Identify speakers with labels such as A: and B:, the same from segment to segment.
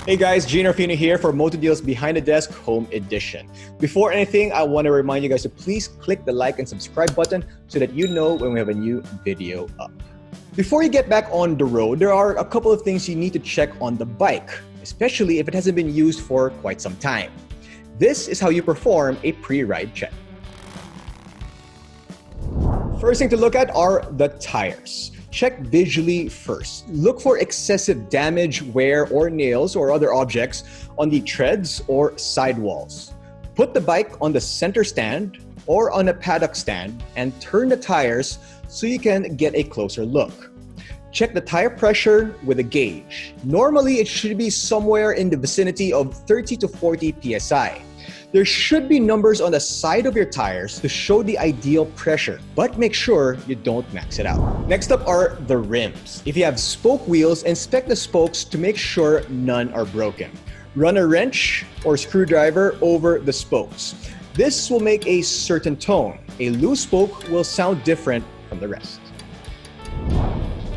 A: Hey guys, Jinno here for MotoDeal's Behind the Desk Home Edition. Before anything, I want to remind you guys to please click the like and subscribe button so that you know when we have a new video up. Before you get back on the road, there are a couple of things you need to check on the bike, especially if it hasn't been used for quite some time. This is how you perform a pre-ride check. First thing to look at are the tires. Check visually first. Look for excessive damage, wear, or nails or other objects on the treads or sidewalls. Put the bike on the center stand or on a paddock stand and turn the tires so you can get a closer look. Check the tire pressure with a gauge. Normally, it should be somewhere in the vicinity of 30 to 40 psi. There should be numbers on the side of your tires to show the ideal pressure, but make sure you don't max it out. Next up are the rims. If you have spoke wheels, inspect the spokes to make sure none are broken. Run a wrench or screwdriver over the spokes. This will make a certain tone. A loose spoke will sound different from the rest.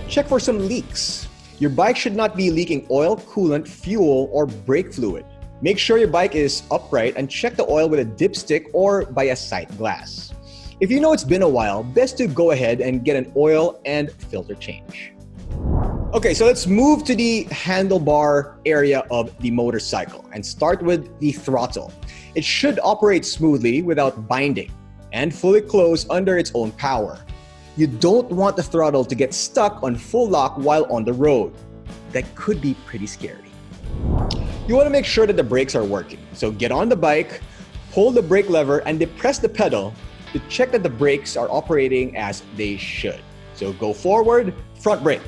A: Check for some leaks. Your bike should not be leaking oil, coolant, fuel, or brake fluid. Make sure your bike is upright and check the oil with a dipstick or by a sight glass. If you know it's been a while, best to go ahead and get an oil and filter change. Okay, so let's move to the handlebar area of the motorcycle and start with the throttle. It should operate smoothly without binding and fully close under its own power. You don't want the throttle to get stuck on full lock while on the road. That could be pretty scary. You want to make sure that the brakes are working. So get on the bike, pull the brake lever, and depress the pedal to check that the brakes are operating as they should. So go forward, front brake.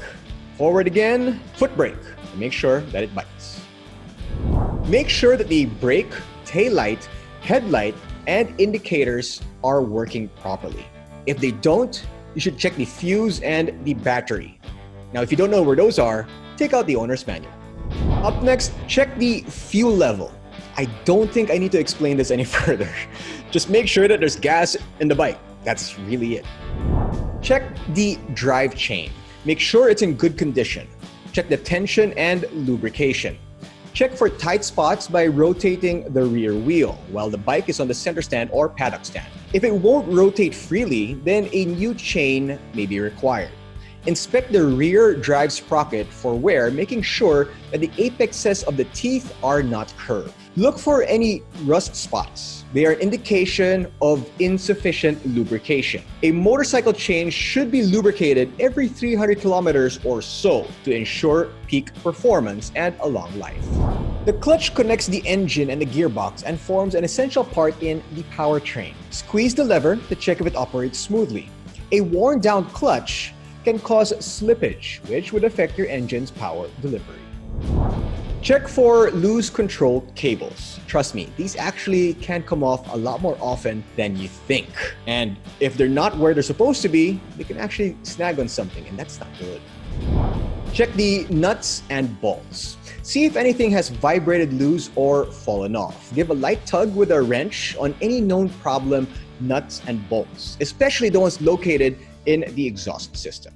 A: Forward again, foot brake. And make sure that it bites. Make sure that the brake, taillight, headlight, and indicators are working properly. If they don't, you should check the fuse and the battery. Now, if you don't know where those are, take out the owner's manual. Up next, check the fuel level. I don't think I need to explain this any further. Just make sure that there's gas in the bike. That's really it. Check the drive chain. Make sure it's in good condition. Check the tension and lubrication. Check for tight spots by rotating the rear wheel while the bike is on the center stand or paddock stand. If it won't rotate freely, then a new chain may be required. Inspect the rear drive sprocket for wear, making sure that the apexes of the teeth are not curved. Look for any rust spots. They are an indication of insufficient lubrication. A motorcycle chain should be lubricated every 300 kilometers or so to ensure peak performance and a long life. The clutch connects the engine and the gearbox and forms an essential part in the powertrain. Squeeze the lever to check if it operates smoothly. A worn down clutch can cause slippage, which would affect your engine's power delivery. Check for loose control cables. Trust me, these actually can come off a lot more often than you think. And if they're not where they're supposed to be, they can actually snag on something, and that's not good. Check the nuts and bolts. See if anything has vibrated loose or fallen off. Give a light tug with a wrench on any known problem nuts and bolts, especially the ones located in the exhaust system.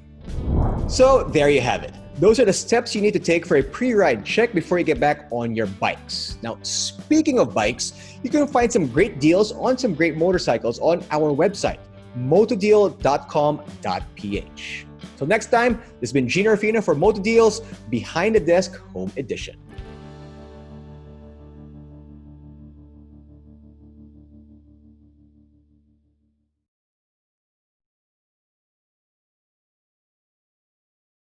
A: So there you have it. Those are the steps you need to take for a pre-ride check before you get back on your bikes. Now, speaking of bikes, you can find some great deals on some great motorcycles on our website, motodeal.com.ph. Till next time, this has been Jinno for MotoDeal's Behind the Desk Home Edition.